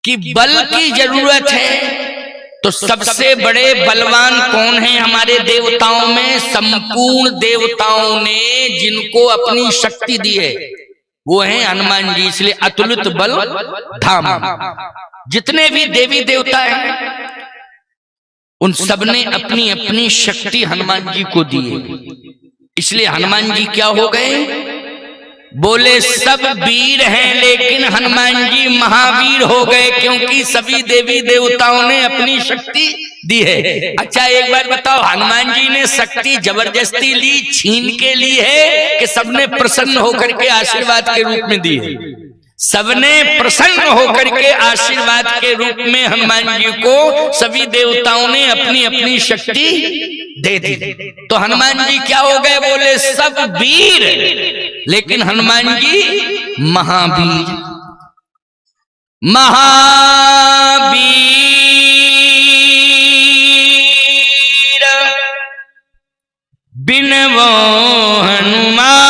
कि बल की जरूरत है, तो सबसे बड़े बलवान कौन है हमारे देवताओं में? संपूर्ण देवताओं ने जिनको अपनी शक्ति दी है वो है हनुमान जी। इसलिए अतुलित बल धाम। जितने भी देवी देवता हैं उन सबने अपनी अपनी शक्ति हनुमान जी को दी है। इसलिए हनुमान जी क्या हो गए? बोले सब वीर हैं लेकिन हनुमान जी महावीर हो गए, क्योंकि सभी देवी देवताओं ने अपनी शक्ति दी है। अच्छा एक बार बताओ, हनुमान जी ने शक्ति जबरदस्ती ली, छीन के ली है कि सबने प्रसन्न होकर के आशीर्वाद के रूप में दी है? सबने प्रसन्न होकर के आशीर्वाद के रूप में हनुमान जी को सभी देवताओं ने अपनी अपनी शक्ति दे दी। तो हनुमान जी क्या हो गए? बोले सब वीर लेकिन हनुमान जी महावीर। महावीर बिनवो हनुमान।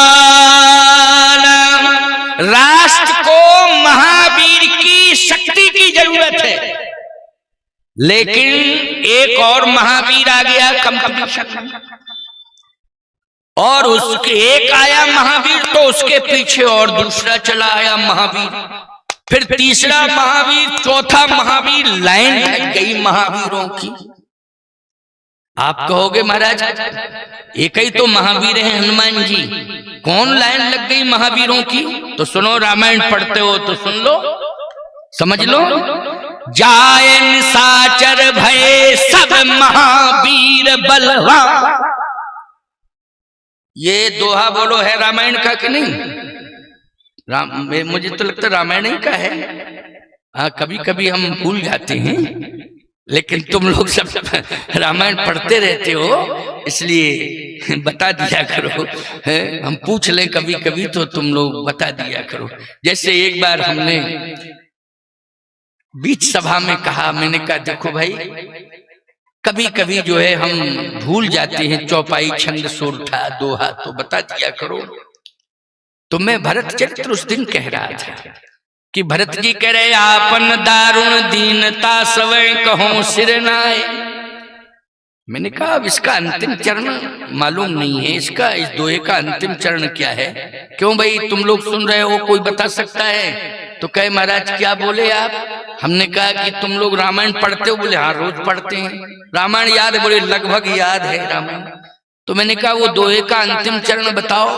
राष्ट्र को महावीर की शक्ति की जरूरत है, लेकिन एक और महावीर आ गया कंपटीशन, और उसके एक आया महावीर तो उसके पीछे और दूसरा चला आया महावीर, फिर तीसरा महावीर, चौथा महावीर। लाइन लग गई महावीरों की। आप कहोगे महाराज एक ही तो महावीर है हनुमान जी, कौन लाइन लग गई महावीरों की? तो सुनो, रामायण पढ़ते हो तो सुन लो, समझ लो। जाए निशाचर भय सब महावीर बलवान। ये दोहा बोलो है रामायण का कि नहीं? मुझे तो लगता है रामायण ही का है। कभी कभी हम भूल जाते हैं, लेकिन तुम लोग सब रामायण पढ़ते रहते हो इसलिए बता दिया करो। हम पूछ लें कभी कभी तो तुम लोग बता दिया करो। जैसे एक बार हमने बीच सभा में कहा, मैंने कहा देखो भाई कभी कभी जो है हम भूल जाते हैं चौपाई, छंद, सोरठा, दोहा, तो बता दिया करो। तो मैं भरत चरित्र उस दिन कह रहा था कि भरत जी कह रहे आपन दारुण दीनता सवै कहो सिर नाय। मैंने कहा अब इसका अंतिम चरण मालूम नहीं है, इसका इस दोहे का अंतिम चरण क्या है? क्यों भाई तुम लोग सुन रहे हो, कोई बता सकता है? तो कहे महाराज क्या बोले आप? हमने कहा कि तुम लोग रामायण पढ़ते हो? बोले हाँ रोज पढ़ते हैं। रामायण याद है? बोले लगभग याद है रामायण। तो मैंने कहा वो दोहे का अंतिम चरण बताओ,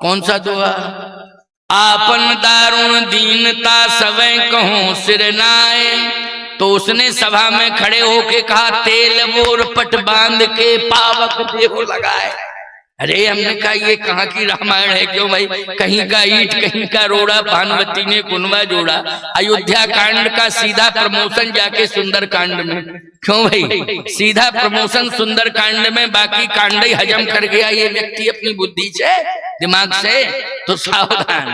कौन सा दोहा? आपन दारुण दीनता सवै कहो सिर नाय। तो उसने सभा में खड़े होके कहा तेल मोर पट बांध के पावक देव लगाए। अरे हमने कहा ये कहाँ की रामायण है? क्यों भाई, कहीं का ईट कहीं का रोड़ा, भानुमती ने कुनवा जोड़ा। अयोध्या कांड का सीधा प्रमोशन जाके सुंदर कांड में। क्यों भाई, सीधा प्रमोशन सुंदर कांड में, बाकी कांड ही हजम कर गया ये व्यक्ति अपनी बुद्धि से, दिमाग से। तो सावधान,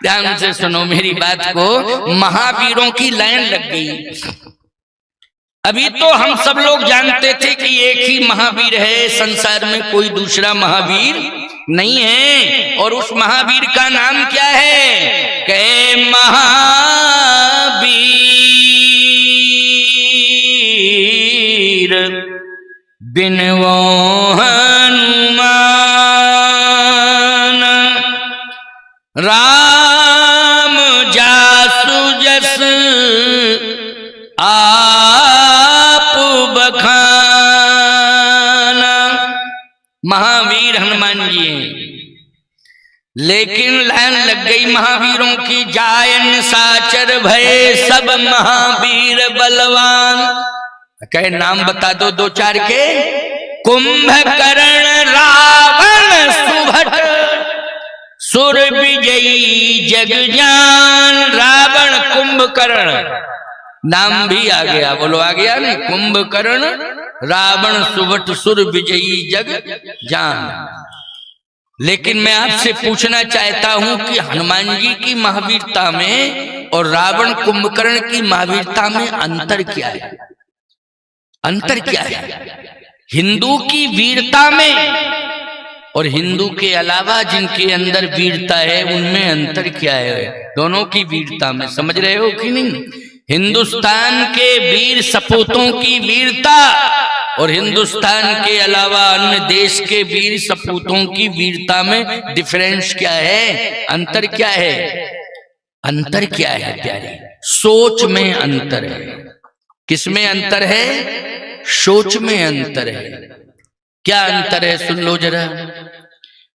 ध्यान से सुनो मेरी बात को। महावीरों की लाइन लग गई। अभी तो हम सब लोग जानते थे कि एक ही महावीर है, संसार में कोई दूसरा महावीर नहीं है। और उस महावीर का नाम क्या है? कहे महावीर बिनवो हनुमान। राम जासु जस बखाना। महावीर हनुमान जी हैं, लेकिन लाइन लग गई महावीरों की। जायन साचर भय सब महावीर बलवान। कहे नाम बता दो दो चार के। कुंभकर्ण रावण सुभट सुर विजयी जगजान। रावण कुंभकर्ण नाम भी आ गया, बोलो आ गया नहीं? कुंभकर्ण रावण सुभट सुर विजयी जग जान। लेकिन मैं आपसे पूछना चाहता हूं कि हनुमान जी की महावीरता में और रावण कुंभकर्ण की महावीरता में अंतर क्या है? अंतर क्या है? हिंदू की वीरता में और हिंदू के अलावा जिनके अंदर वीरता है उनमें अंतर क्या है? दोनों की वीरता में समझ रहे हो कि नहीं? हिंदुस्तान के वीर सपूतों की वीरता और हिंदुस्तान के अलावा अन्य देश के वीर सपूतों की वीरता में डिफरेंस क्या है, अंतर क्या है? अंतर क्या है प्यारे? सोच में अंतर है। किसमें अंतर है? सोच में अंतर है। क्या अंतर है सुन लो जरा।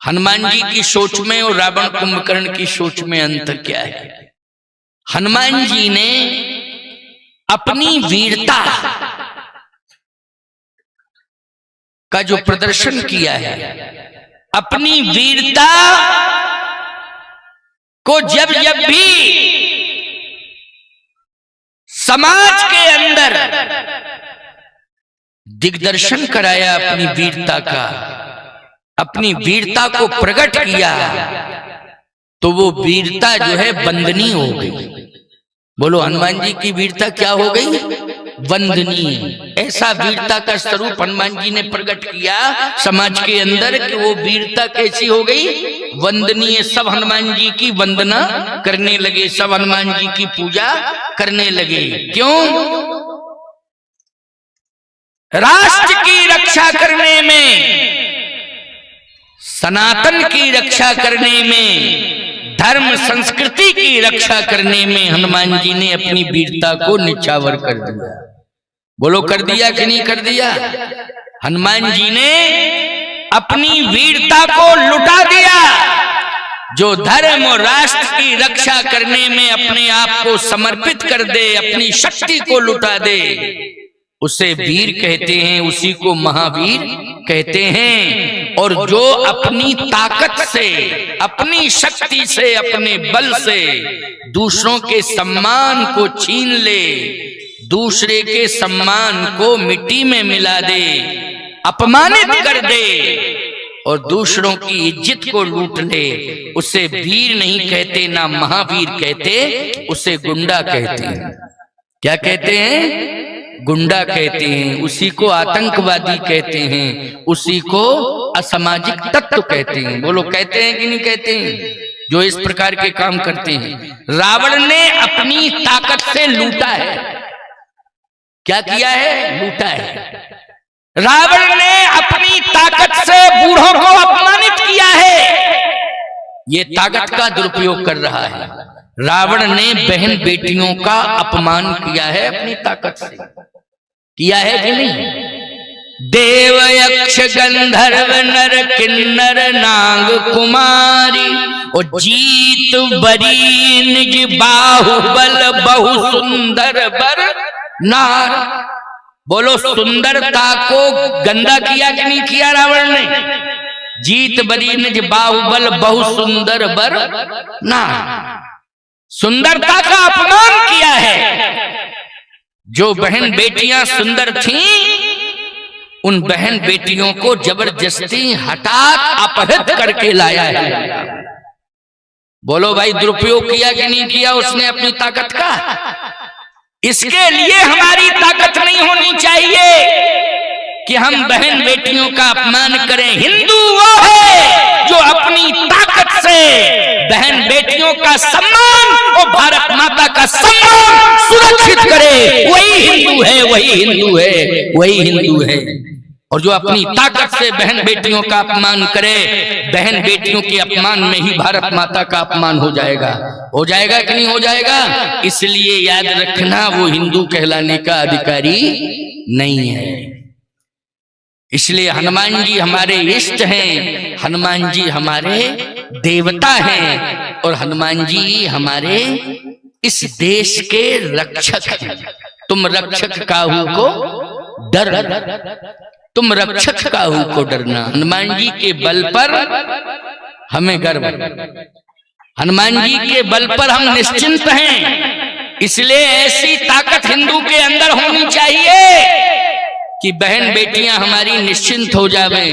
हनुमान जी की सोच में और रावण कुंभकर्ण की सोच में अंतर क्या है? हनुमान जी ने अपनी वीरता का जो प्रदर्शन किया है, अपनी वीरता को जब जब भी समाज के अंदर दिग्दर्शन कराया, अपनी वीरता का, अपनी वीरता को प्रकट किया, तो वो वीरता जो है वंदनीय हो गई। बोलो हनुमान जी की वीरता क्या हो गई? वंदनीय। ऐसा वीरता का स्वरूप हनुमान जी ने प्रकट किया समाज के अंदर कि वो वीरता कैसी हो गई? वंदनीय। सब हनुमान जी की वंदना करने लगे, सब हनुमान जी की पूजा करने लगे। क्यों? राष्ट्र की रक्षा करने में, सनातन की रक्षा करने में, धर्म संस्कृति की रक्षा करने में हनुमान जी ने अपनी वीरता को निछावर कर दिया। बोलो कर दिया कि नहीं कर दिया? हनुमान जी ने अपनी वीरता को लुटा दिया। जो धर्म और राष्ट्र की रक्षा करने में अपने आप को समर्पित कर दे, अपनी शक्ति को लुटा दे, उसे वीर कहते हैं, उसी को महावीर कहते हैं। और जो अपनी ताकत से, अपनी शक्ति से, अपने बल से दूसरों के सम्मान को छीन ले, दूसरे के सम्मान को मिट्टी में मिला दे, अपमानित कर दे और दूसरों की इज्जत को लूट ले, उसे वीर नहीं कहते, ना महावीर कहते, उसे गुंडा कहते हैं। क्या कहते हैं? गुंडा कहते हैं। उसी को आतंकवादी कहते हैं, उसी को असामाजिक तत्व कहते हैं। बोलो कहते हैं कि नहीं कहते हैं? जो इस प्रकार के काम करते हैं। रावण ने अपनी ताकत से लूटा है। क्या किया है? लूटा है। रावण ने अपनी ताकत से बूढ़ों को अपमानित किया है। ये ताकत का दुरुपयोग कर रहा है। रावण ने बहन बेटियों का अपमान किया है अपनी ताकत से। किया है कि नहीं? देव यक्ष गंधर्व नर किन्नर नाग कुमारी और जीत बरी निज बाहुबल बहु सुंदर बर नार। बोलो सुंदरता को गंदा किया कि नहीं किया रावण ने? जीत बरी निज बाहुबल बहु सुंदर बर नार। सुंदरता का अपमान किया है। जो बहन बेटियां सुंदर थीं, उन बहन बेटियों को जबरदस्ती हठात अपहृत करके लाया है। बोलो भाई दुरुपयोग किया कि नहीं किया उसने अपनी ताकत का? इसके लिए हमारी ताकत नहीं होनी चाहिए कि हम बहन बेटियों का अपमान करें। हिंदू वो है जो अपनी ताकत से बहन बेटियों का सम्मान और भारत माता का सम्मान सुरक्षित करे। वही हिंदू है, वही हिंदू है, वही हिंदू है। और जो अपनी ताकत से बहन बेटियों का अपमान करे, बहन बेटियों के अपमान में ही भारत माता का अपमान हो जाएगा। हो जाएगा कि नहीं हो जाएगा? इसलिए याद रखना, वो हिंदू कहलाने का अधिकारी नहीं है। इसलिए हनुमान जी हमारे इष्ट हैं, हनुमान जी हमारे देवता हैं और हनुमान जी हमारे इस देश के रक्षक हैं। तुम रक्षक काहू को डर, तुम रक्षक काहू को डरना। हनुमान जी के बल पर हमें गर्व, हनुमान जी के बल पर हम निश्चिंत हैं। इसलिए ऐसी ताकत हिंदू के अंदर होनी चाहिए कि बहन बेटियां हमारी निश्चिंत हो जावें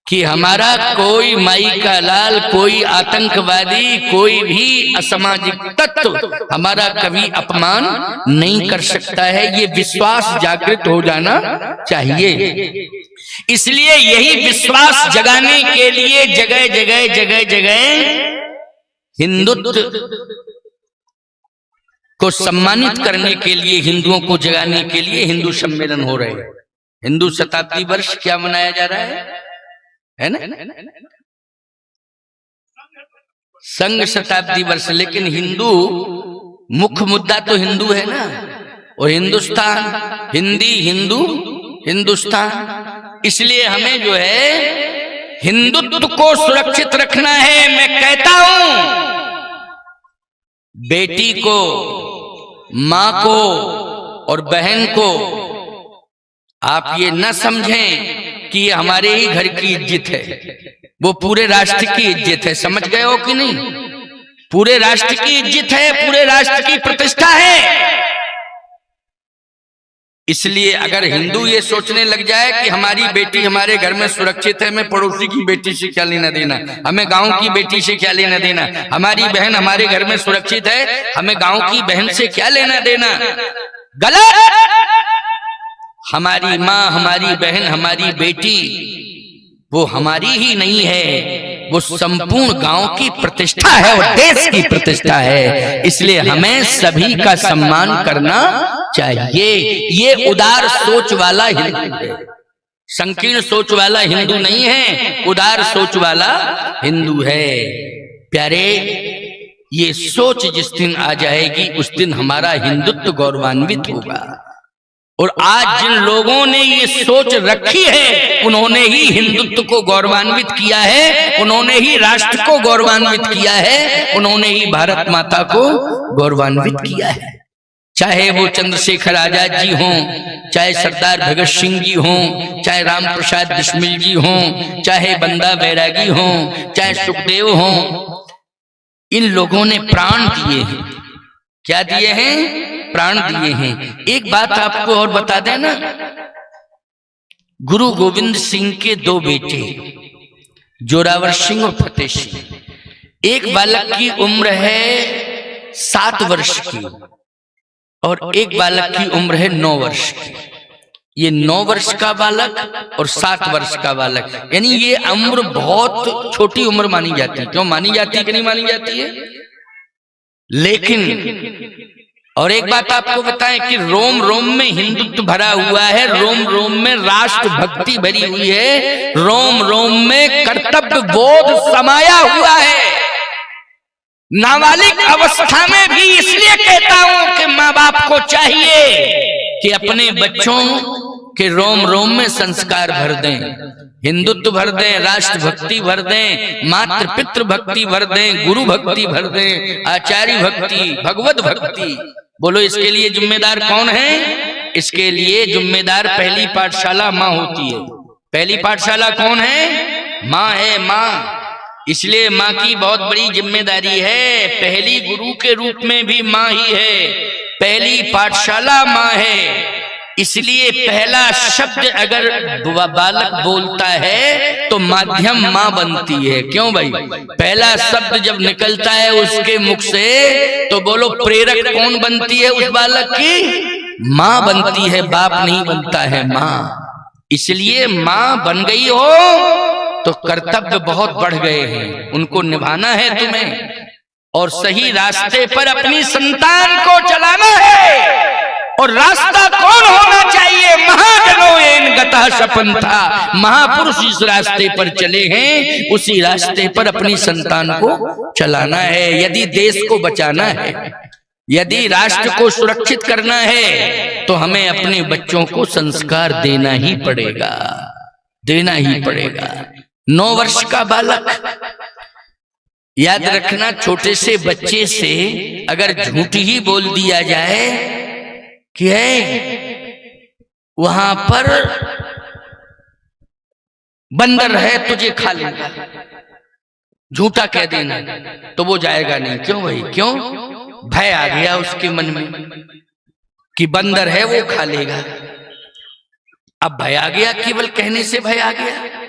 कि हमारा कोई माई का लाल, कोई आतंकवादी, कोई भी असामाजिक तत्व हमारा कभी अपमान नहीं कर सकता है। ये विश्वास जागृत हो जाना चाहिए। इसलिए यही विश्वास जगाने के लिए जगह जगह जगह जगह हिंदुत्व को सम्मानित करने के लिए, हिंदुओं को जगाने के लिए हिंदू सम्मेलन हो रहे हैं। हिंदू शताब्दी वर्ष क्या मनाया जा रहा है ना? संघ शताब्दी वर्ष। लेकिन हिंदू, मुख्य मुद्दा तो हिंदू है ना, और हिंदुस्तान, हिंदी, हिंदू, हिंदुस्तान। इसलिए हमें जो है हिंदुत्व को सुरक्षित रखना है। मैं कहता हूं, बेटी को, मां को और बहन को आप ये न समझें कि ये हमारे ही घर की इज्जत है, वो पूरे राष्ट्र की इज्जत है। समझ गए हो कि नहीं? पूरे राष्ट्र की इज्जत है, पूरे राष्ट्र की प्रतिष्ठा है। इसलिए अगर हिंदू ये सोचने लग जाए कि हमारी बेटी हमारे घर में सुरक्षित है, मैं पड़ोसी की बेटी से क्या लेना देना, हमें गांव की बेटी से क्या लेना देना, हमारी बहन हमारे घर में सुरक्षित है, हमें गांव की बहन से क्या लेना देना, गलत। हमारी माँ, हमारी बहन, हमारी बेटी वो हमारी ही नहीं है, वो संपूर्ण गांव की प्रतिष्ठा है और देश की प्रतिष्ठा है। इसलिए हमें सभी का सम्मान करना चाहिए। ये उदार सोच वाला हिंदू है, संकीर्ण सोच वाला हिंदू नहीं है, उदार सोच वाला हिंदू है। प्यारे, ये सोच जिस दिन आ जाएगी उस दिन हमारा हिंदुत्व गौरवान्वित होगा। और आज जिन लोगों ने ये सोच रखी है उन्होंने ही हिंदुत्व को गौरवान्वित किया है, उन्होंने ही राष्ट्र को गौरवान्वित किया है, उन्होंने ही भारत माता को गौरवान्वित किया है। चाहे वो चंद्रशेखर आजाद जी हों, चाहे सरदार भगत सिंह जी हों, चाहे राम प्रसाद बिस्मिल जी हों, चाहे बंदा बैरागी हों, चाहे सुखदेव हों, इन लोगों ने प्राण दिए हैं। क्या दिए हैं? प्राण दिए हैं। एक बात आपको और बता देना, गुरु गोविंद सिंह के दो बेटे जोरावर सिंह और फतेह सिंह, एक बालक की उम्र है 7 वर्ष की और एक बालक की उम्र है 9 वर्ष की। ये 9 वर्ष का बालक और 7 वर्ष का बालक, यानी ये उम्र बहुत छोटी उम्र मानी जाती है। क्यों मानी जाती है कि नहीं मानी जाती है? लेकिन और एक बात आपको बताएं कि रोम रोम में हिंदुत्व भरा हुआ है, रोम रोम में राष्ट्र भक्ति भरी हुई है, रोम रोम में कर्तव्य बोध समाया हुआ है। नाबालिग अवस्था में भी इसलिए कहता हूं कि माँ बाप को चाहिए कि अपने बच्चों के रोम रोम में संस्कार भर दें, हिंदुत्व भर दें, राष्ट्र भक्ति भर दें, मातृ पितृ भक्ति भर दें, गुरु भक्ति भर दें, आचार्य भक्ति, भगवत भक्ति। बोलो, इसके लिए जिम्मेदार कौन है? इसके लिए जिम्मेदार पहली पाठशाला माँ होती है। पहली पाठशाला कौन है? माँ है, माँ। इसलिए माँ की बहुत बड़ी जिम्मेदारी है। पहली गुरु के रूप में भी माँ ही है, पहली पाठशाला माँ है। इसलिए पहला शब्द अगर बालक बोलता है तो माध्यम माँ बनती है। क्यों भाई? पहला शब्द जब निकलता है उसके मुख से तो बोलो, प्रेरक कौन बनती है उस बालक की? माँ बनती है, बाप नहीं बनता है, माँ। इसलिए माँ बन गई हो तो कर्तव्य बहुत बढ़ गए हैं, उनको निभाना है तुम्हें और सही रास्ते पर अपनी संतान को चलाना है। और रास्ता कौन होना चाहिए? महाजनों एन गता सपन था, महापुरुष इस रास्ते पर चले हैं, उसी रास्ते पर अपनी संतान को चलाना है। यदि देश को बचाना है, यदि राष्ट्र को सुरक्षित करना है तो हमें अपने बच्चों को संस्कार देना ही पड़ेगा, देना ही पड़ेगा। 9 वर्ष का बालक, याद रखना, छोटे से बच्चे से अगर झूठ ही बोल दिया जाए कि है वहां पर बंदर है तुझे खा लेगा, झूठा कह देना तो वो जाएगा नहीं। क्यों भाई? क्यों? भय आ गया उसके मन में कि बंदर है वो खा लेगा। अब भय आ गया, केवल कहने से भय आ गया।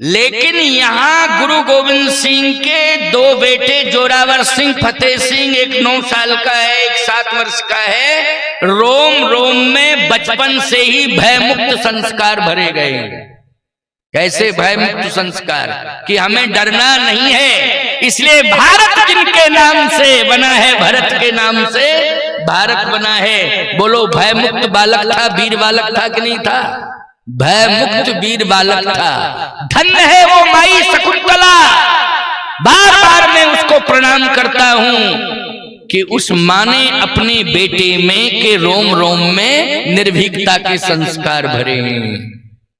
लेकिन यहाँ गुरु गोविंद सिंह के 2 बेटे जोरावर सिंह, फतेह सिंह, एक 9 साल का है, एक 7 वर्ष का है, रोम रोम में बचपन से ही भयमुक्त संस्कार भरे गए। कैसे भयमुक्त संस्कार? कि हमें डरना नहीं है। इसलिए भारत जिनके नाम से बना है, भरत के नाम से भारत बना है। बोलो भय मुक्त बालक था, वीर बालक था कि नहीं था? भय मुक्त वीर बालक था। धन्य है वो माई शकुंतला, बार बार मैं उसको प्रणाम करता हूं कि उस माँ ने अपने बेटे में के रोम रोम में निर्भीकता के संस्कार भरे हैं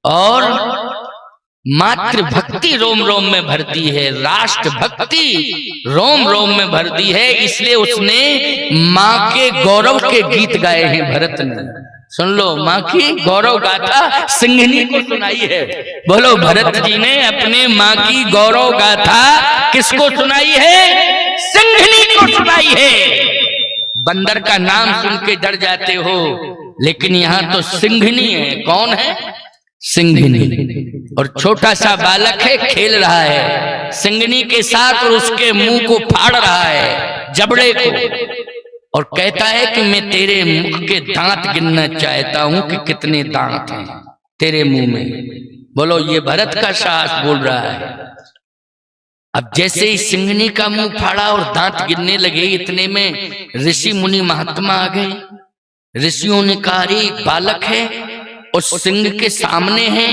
और मातृ भक्ति रोम रोम में भरती है, राष्ट्र भक्ति रोम रोम में भरती है। इसलिए उसने माँ के गौरव के गीत गाए हैं भरत ने। सुन लो, माँ की गौरव गाथा सिंघनी को सुनाई है। बोलो, भरत जी ने अपने माँ की गौरव गाथा किसको सुनाई है? सिंघनी को सुनाई है। बंदर का नाम सुन के डर जाते हो, लेकिन यहाँ तो सिंघनी है। कौन है? सिंघनी। और छोटा सा बालक है, खेल रहा है सिंघनी के साथ और उसके मुंह को फाड़ रहा है, जबड़े को, और कहता है कि मैं तेरे मुख के दांत गिनना चाहता हूं कि कितने दांत हैं तेरे मुंह में। बोलो, ये भरत का साहस बोल रहा है। अब जैसे ही सिंघनी का मुंह फाड़ा और दांत गिनने लगे, इतने में ऋषि मुनि महात्मा आ गए। ऋषियों ने कहा, अरे बालक है और सिंह के सामने है,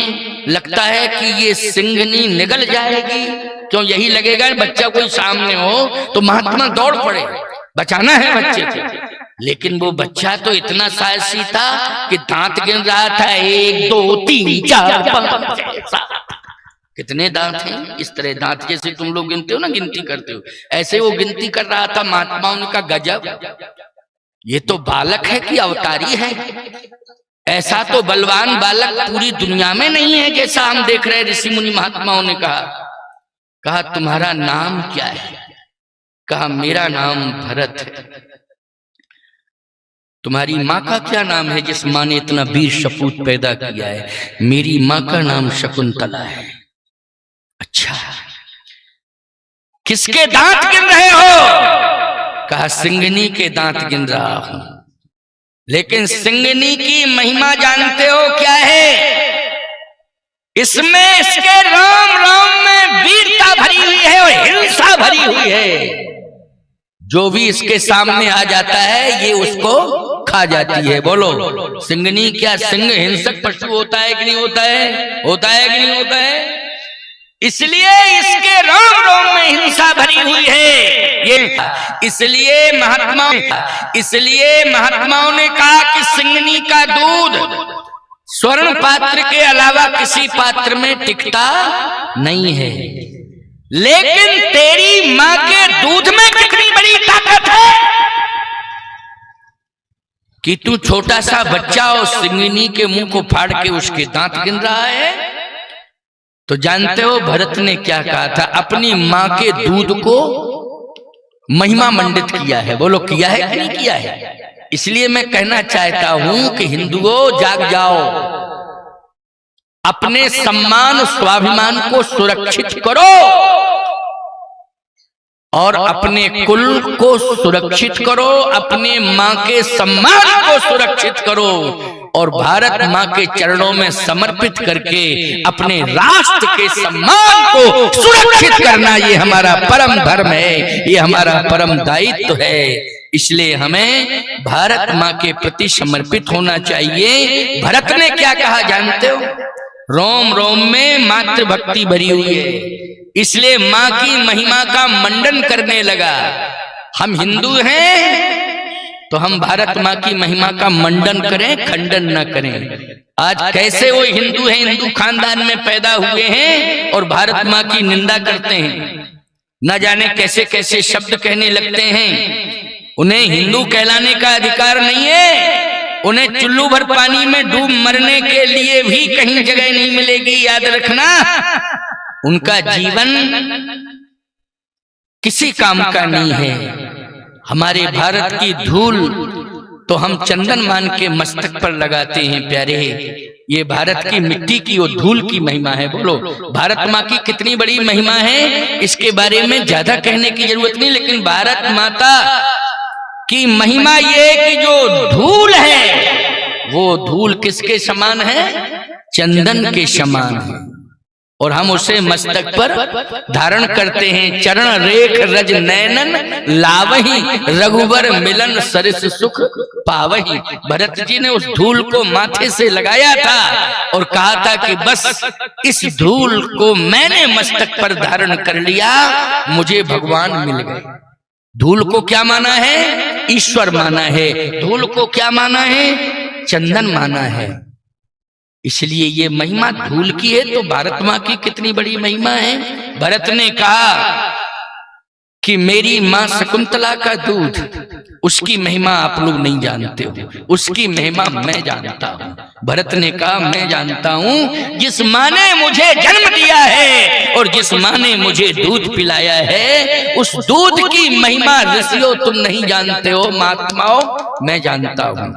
लगता है कि ये सिंघनी निगल जाएगी। क्यों? यही लगेगा बच्चा कोई सामने हो तो महात्मा दौड़ पड़े, बचाना है बच्चे को। लेकिन वो बच्चा तो इतना साहसी था कि दांत गिन रहा था, 1 2 3 4 5 6 7। कितने दांत हैं? इस तरह दांत जैसे तुम लोग गिनते हो ना, गिनती करते हो, ऐसे वो गिनती कर रहा था। महात्माओं ने कहा, गजब, ये तो बालक है कि अवतारी है। ऐसा तो बलवान बालक पूरी दुनिया में नहीं है जैसा हम देख रहे हैं। ऋषि मुनि महात्माओं ने कहा तुम्हारा नाम क्या है? कहा, मेरा नाम भरत है। तुम्हारी माँ का क्या नाम है जिस माँ ने इतना वीर सपूत पैदा किया है? मेरी माँ का नाम शकुंतला है। अच्छा, किसके दांत गिन रहे हो? कहा, सिंघनी के दांत गिन रहा हूं। लेकिन सिंघनी की महिमा जानते हो क्या है? इसमें इसके राम राम में वीरता भरी हुई है और हिंसा भरी हुई है। जो भी इसके सामने आ जाता है ये उसको खा जाती है। बोलो, सिंघनी क्या सिंह हिंसक पशु होता है कि नहीं होता है? होता है कि नहीं होता है? इसलिए इसके रोम रोम में हिंसा भरी हुई है। ये इसलिए महात्माओं ने कहा कि सिंघनी का दूध स्वर्ण पात्र के अलावा किसी पात्र में टिकता नहीं है। लेकिन तेरी माँ के दूध में कितनी बड़ी ताकत है कि तू छोटा सा बच्चा और सिंघनी के मुंह को फाड़ के उसके दांत गिन रहा है। तो जानते हो भरत ने क्या कहा था? अपनी माँ के दूध को महिमा मंडित किया है। बोलो, किया है कि नहीं किया है? इसलिए मैं कहना चाहता हूं कि हिंदुओं जाग जाओ, अपने सम्मान स्वाभिमान को सुरक्षित करो और अपने कुल को सुरक्षित करो, अपने माँ के सम्मान को सुरक्षित करो और भारत माँ के चरणों में समर्पित करके अपने राष्ट्र के सम्मान को सुरक्षित करना, ये हमारा परम धर्म है, ये हमारा परम दायित्व है। इसलिए हमें भारत माँ के प्रति समर्पित होना चाहिए। भरत ने क्या कहा जानते हो? रोम रोम में मातृभक्ति भरी हुई है, इसलिए माँ की महिमा का मंडन करने लगा। हम हिंदू हैं तो हम भारत माँ की महिमा का मंडन करें, खंडन न करें। आज कैसे वो हिंदू हैं, हिंदू खानदान में पैदा हुए हैं और भारत माँ की निंदा करते हैं, न जाने कैसे कैसे शब्द कहने लगते हैं। उन्हें हिंदू कहलाने का अधिकार नहीं है। उन्हें चुल्लू भर पानी में डूब मरने के लिए भी कहीं जगह नहीं मिलेगी, याद रखना। उनका जीवन किसी काम का नहीं है। हमारे भारत की धूल तो हम चंदन मान के मस्तक पर लगाते हैं प्यारे। ये भारत की मिट्टी की वो धूल की महिमा है। बोलो, भारत माँ की कितनी बड़ी महिमा है, इसके बारे में ज्यादा कहने की जरूरत नहीं। लेकिन भारत माता की महिमा ये कि जो धूल है वो धूल किसके समान है? चंदन के समान है। और हम उसे मस्तक पर धारण करते हैं। चरण रेख रज नैनन लावही, रघुबर मिलन सरिस सुख पावही। भरत जी ने उस धूल को माथे से लगाया था और कहा था कि बस इस धूल को मैंने मस्तक पर धारण कर लिया, मुझे भगवान मिल गए। धूल को क्या माना है? ईश्वर माना है। धूल को क्या माना है? चंदन माना है। इसलिए ये महिमा धूल की है तो भारत माँ की कितनी बड़ी महिमा है। भरत ने कहा कि मेरी माँ शकुंतला का दूध, उसकी महिमा आप लोग नहीं जानते हो, उसकी महिमा मैं जानता हूँ। भरत ने कहा मैं जानता हूँ, जिस माँ ने मुझे जन्म दिया है और जिस माँ ने मुझे दूध पिलाया है, उस दूध की महिमा ऋषियों तुम नहीं जानते हो, महात्माओं मैं जानता हूँ।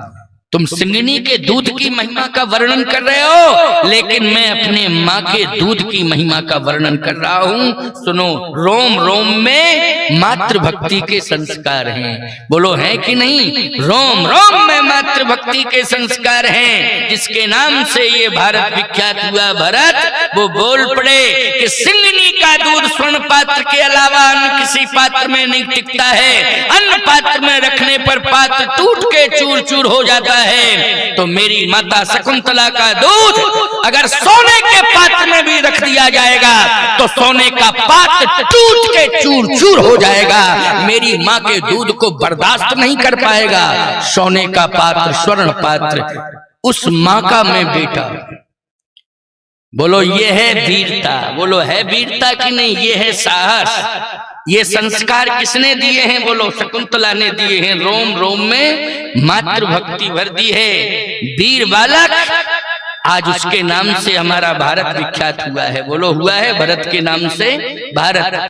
तुम सिंगिनी के दूध की महिमा का वर्णन कर रहे हो, लेकिन मैं अपने माँ के दूध की महिमा का वर्णन कर रहा हूँ। सुनो, रोम रोम में मातृभक्ति के संस्कार हैं। बोलो है कि नहीं? रोम रोम में मातृभक्ति के संस्कार हैं। जिसके नाम से ये भारत विख्यात हुआ भरत, वो बोल पड़े कि सिंगिनी का दूध स्वर्ण पात्र के अलावा अन्य किसी पात्र में नहीं टिकता है। अन्य पात्र में रखने पर पात्र टूट के चूर चूर हो जाता है। तो मेरी माता शकुंतला का दूध अगर सोने के पात्र में भी रख दिया जाएगा तो सोने का पात्र टूट के चूर चूर हो जाएगा। मेरी माँ के दूध को बर्दाश्त नहीं कर पाएगा सोने का पात्र, स्वर्ण पात्र। उस माँ का मैं बेटा। बोलो ये है वीरता। बोलो है वीरता कि नहीं? ये है साहस। ये संस्कार किसने दिए हैं? बोलो शकुंतला ने दिए हैं। रोम रोम में मातृभक्ति भर दी है। वीर बालक, आज उसके नाम से हमारा भारत विख्यात हुआ है। बोलो हुआ है, भरत के नाम से भारत।